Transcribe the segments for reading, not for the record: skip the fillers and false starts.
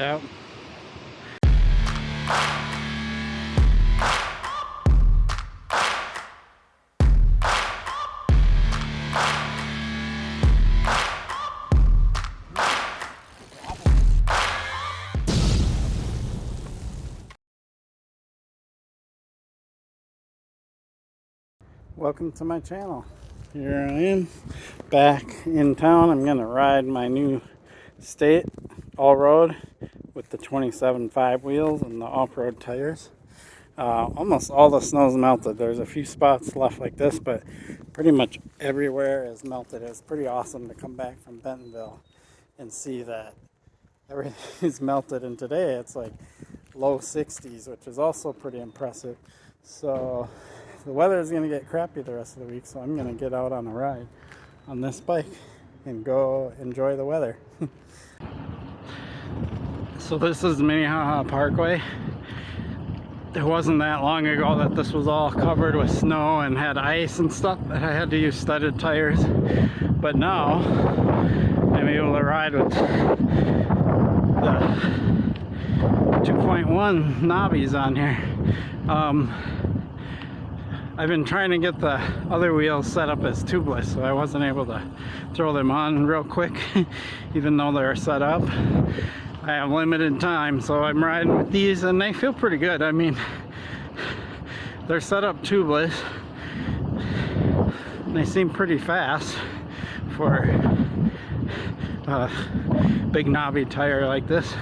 Yep. Welcome to my channel. Here I am back in town. I'm gonna ride my new State all-road with the 27.5 wheels and the off-road tires. Almost all the snow's melted. There's a few spots left like this, but pretty much everywhere is melted. It's pretty awesome to come back from Bentonville and see that everything is melted, and today it's like low 60s, which is also pretty impressive. So the weather is going to get crappy the rest of the week, so I'm going to get out on a ride on this bike and go enjoy the weather. So this is Minnehaha Parkway. It wasn't that long ago that this was all covered with snow and had ice and stuff that I had to use studded tires. But now I'm able to ride with the 2.1 knobbies on here. I've been trying to get the other wheels set up as tubeless, so I wasn't able to throw them on real quick, even though they're set up. I have limited time, so I'm riding with these, and they feel pretty good. I mean, they're set up tubeless, and they seem pretty fast for a big knobby tire like this.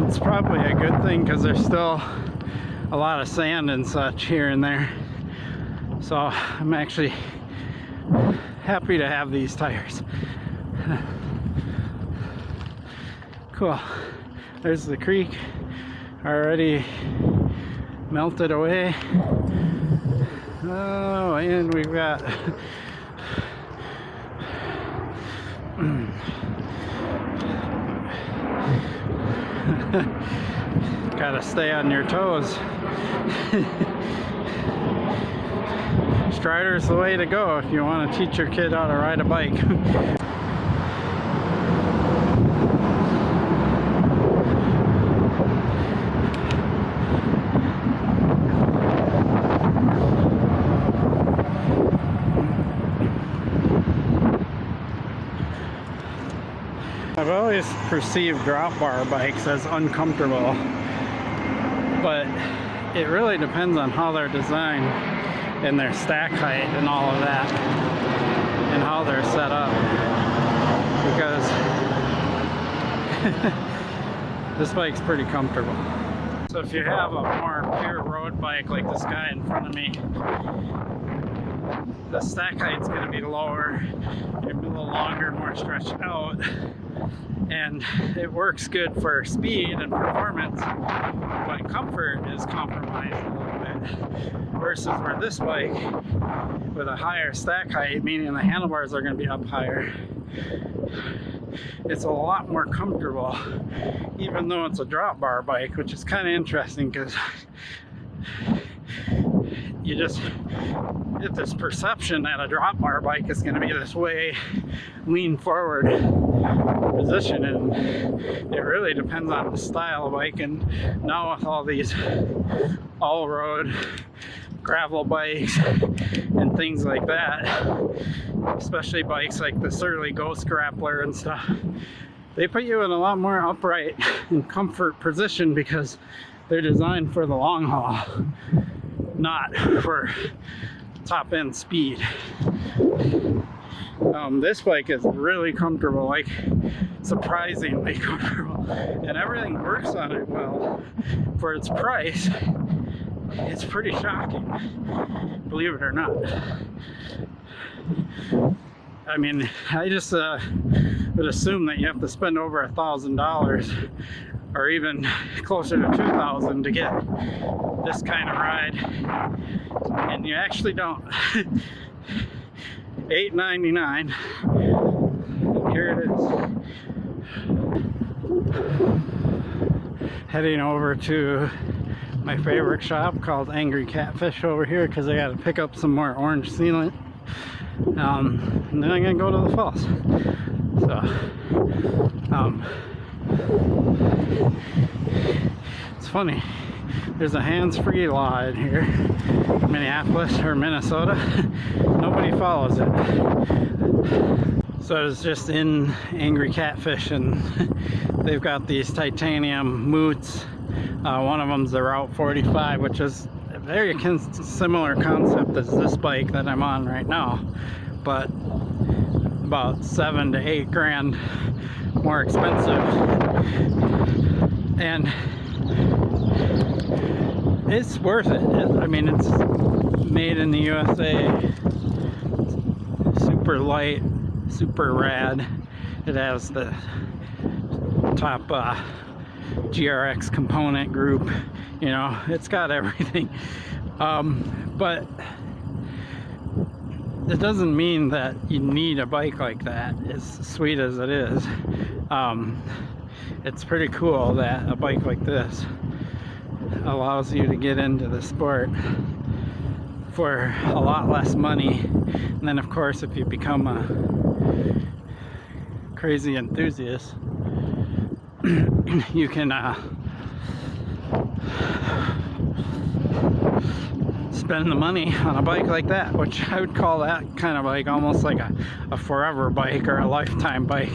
It's probably a good thing because there's still a lot of sand and such here and there, so I'm actually happy to have these tires. Cool. There's the creek already melted away. Oh, and we've got gotta stay on your toes. Strider's the way to go if you want to teach your kid how to ride a bike. I've always perceived drop bar bikes as uncomfortable, but it really depends on how they're designed and their stack height and all of that, and how they're set up, because this bike's pretty comfortable. So if you have a more pure road bike like this guy in front of me, the stack height's going to be lower, maybe a little longer, more stretched out, and it works good for speed and performance, but comfort is compromised a little bit, versus where this bike with a higher stack height, meaning the handlebars are going to be up higher, it's a lot more comfortable, even though it's a drop bar bike, which is kind of interesting because you just get this perception that a drop bar bike is going to be this way lean forward position, and it really depends on the style of bike. And now with all these all-road gravel bikes and things like that, especially bikes like the Surly Ghost Grappler and stuff, they put you in a lot more upright and comfort position because they're designed for the long haul, not for top end speed. This bike is really comfortable, like surprisingly comfortable, and everything works on it well. For its price, it's pretty shocking, believe it or not. I mean, I just would assume that you have to spend over $1,000 or even closer to $2,000 to get this kind of ride, and you actually don't. $8.99. Here it is. Heading over to my favorite shop called Angry Catfish over here because I got to pick up some more orange sealant, and then I'm gonna go to the falls. So It's funny, there's a hands-free law in here, Minneapolis or Minnesota. Nobody follows it. So I was just in Angry Catfish, and they've got these titanium moots. One of them's the Route 45, which is a very similar concept as this bike that I'm on right now, but about 7 to 8 grand more expensive. And it's worth it. I mean, it's made in the USA, super light, super rad. It has the top GRX component group, you know, it's got everything. But it doesn't mean that you need a bike like that, as sweet as it is. It's pretty cool that a bike like this allows you to get into the sport for a lot less money. And then of course, if you become a crazy enthusiast, you can spend the money on a bike like that, which I would call that kind of like almost like a forever bike or a lifetime bike.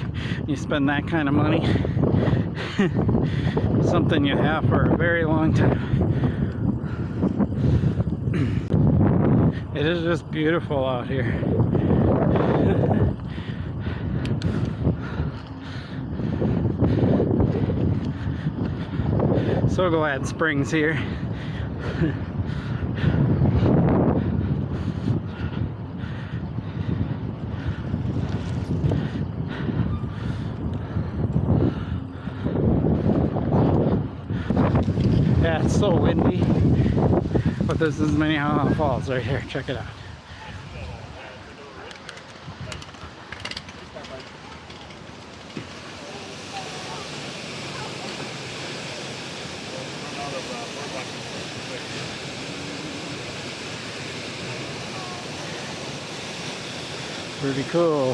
You spend that kind of money, something you have for a very long time. It is just beautiful out here. So glad spring's here. Yeah, it's so windy, but this is Minnehaha Falls right here. Check it out. Pretty cool.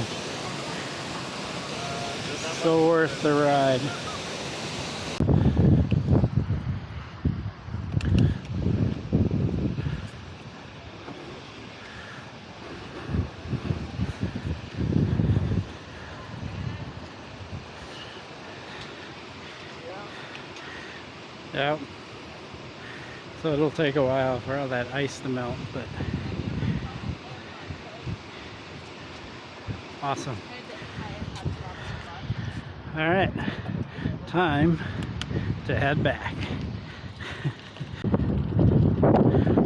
So worth the ride. Yep. So it'll take a while for all that ice to melt, but awesome. All right, time to head back.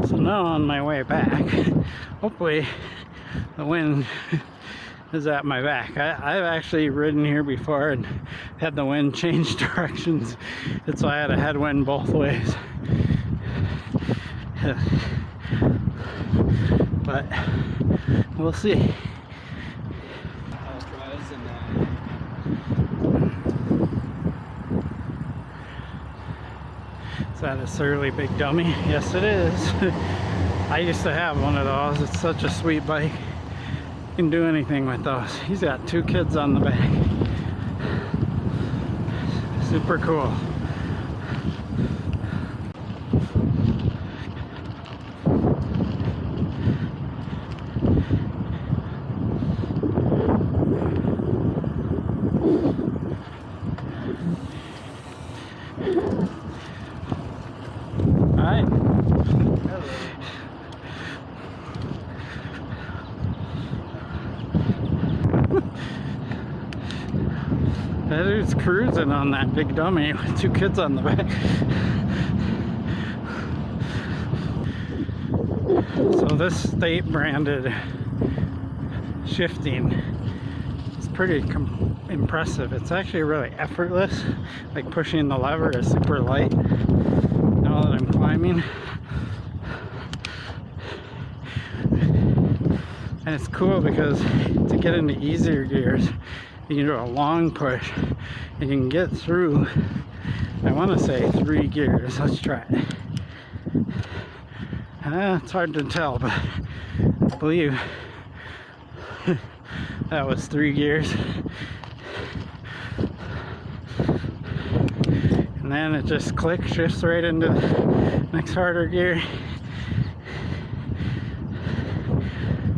So now on my way back, hopefully the wind is at my back. I've actually ridden here before and had the wind change directions. It's so I had a headwind both ways. But we'll see. Is that a surly big dummy? Yes, it is. I used to have one of those. It's such a sweet bike. You can do anything with those. He's got 2 kids on the back. Super cool. Alright. That dude's cruising on that big dummy with 2 kids on the back. So this state branded shifting is pretty impressive. It's actually really effortless. Like pushing the lever is super light now that I'm climbing. And it's cool because to get into easier gears, you can do a long push and you can get through, I want to say 3 gears. Let's try it. It's hard to tell, but I believe that was 3 gears. And then it just clicks, shifts right into the next harder gear.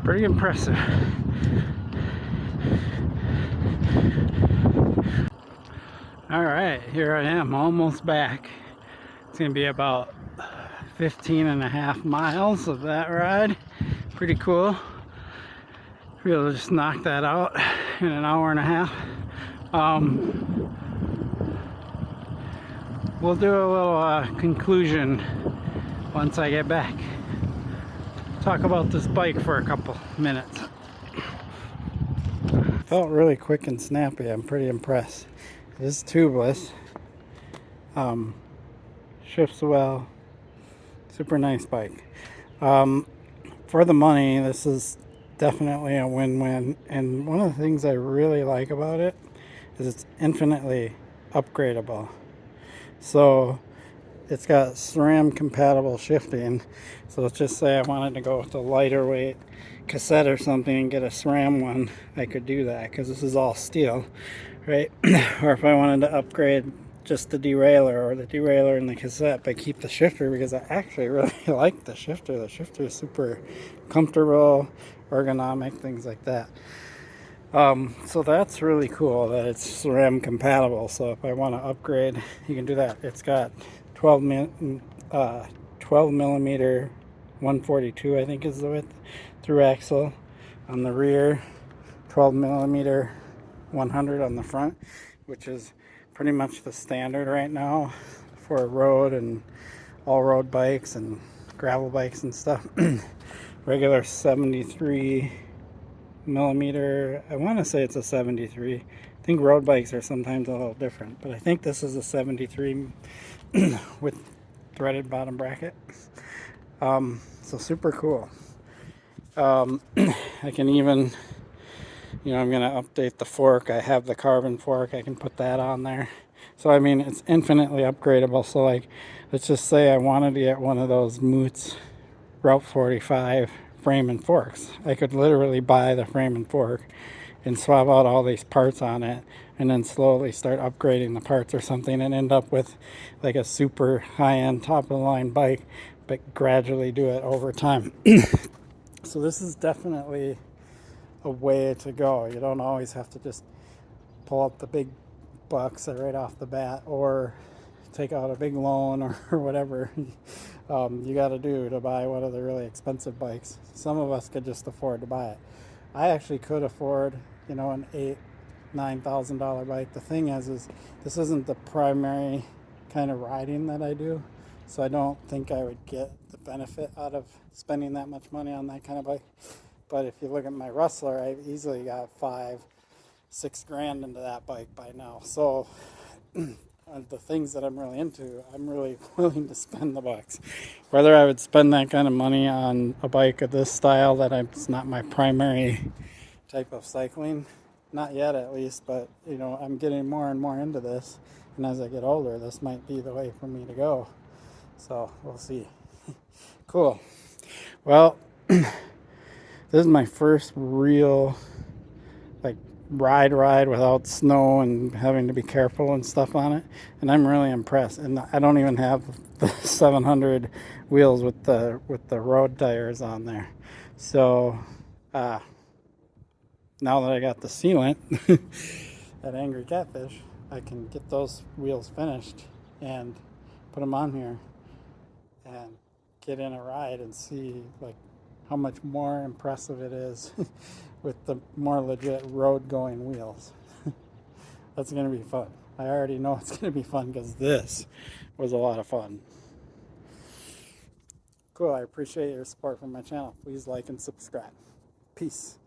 Pretty impressive. Alright, here I am, almost back. It's going to be about 15.5 miles of that ride. Pretty cool. Be able to just knock that out in an hour and a half. We'll do a little conclusion once I get back. Talk about this bike for a couple minutes. Felt really quick and snappy. I'm pretty impressed. It is tubeless. Shifts well. Super nice bike. For the money, this is definitely a win-win. And one of the things I really like about it is it's infinitely upgradable. So it's got SRAM compatible shifting. So let's just say I wanted to go with a lighter weight cassette or something and get a SRAM one, I could do that because this is all steel, right? Or if I wanted to upgrade just the derailleur or the derailleur and the cassette but keep the shifter, because I actually really like the shifter. The shifter is super comfortable, ergonomic, things like that. So that's really cool that it's SRAM compatible. So if I want to upgrade, you can do that. It's got 12 millimeter 142, I think is the width, through axle on the rear, 12 millimeter 100 on the front, which is pretty much the standard right now for road and all road bikes and gravel bikes and stuff. Regular 73 millimeter, I want to say it's a 73. I think road bikes are sometimes a little different, but I think this is a 73 with threaded bottom bracket. So super cool. I can even, I'm going to update the fork. I have the carbon fork. I can put that on there. So I mean, it's infinitely upgradable. So like, let's just say I wanted to get one of those Moots Route 45 frame and forks. I could literally buy the frame and fork and swap out all these parts on it and then slowly start upgrading the parts or something and end up with like a super high-end top of the line bike, but gradually do it over time. So this is definitely a way to go. You don't always have to just pull up the big bucks right off the bat or take out a big loan or whatever you got to do to buy one of the really expensive bikes. Some of us could just afford to buy it. I actually could afford, an $8,000-$9,000 bike. The thing is this isn't the primary kind of riding that I do, so I don't think I would get the benefit out of spending that much money on that kind of bike. But if you look at my Rustler, I've easily got $5-6 grand into that bike by now. So the things that I'm really into, I'm really willing to spend the bucks. Whether I would spend that kind of money on a bike of this style it's not my primary type of cycling, not yet at least, but I'm getting more and more into this, and as I get older, this might be the way for me to go. So we'll see. Cool. Well, this is my first real ride without snow and having to be careful and stuff on it, and I'm really impressed. And I don't even have the 700 wheels with the road tires on there. So now that I got the sealant at Angry Catfish, I can get those wheels finished and put them on here and get in a ride and see how much more impressive it is with the more legit road going wheels. That's going to be fun. I already know it's going to be fun because this was a lot of fun. Cool. I appreciate your support from my channel. Please like and subscribe. Peace.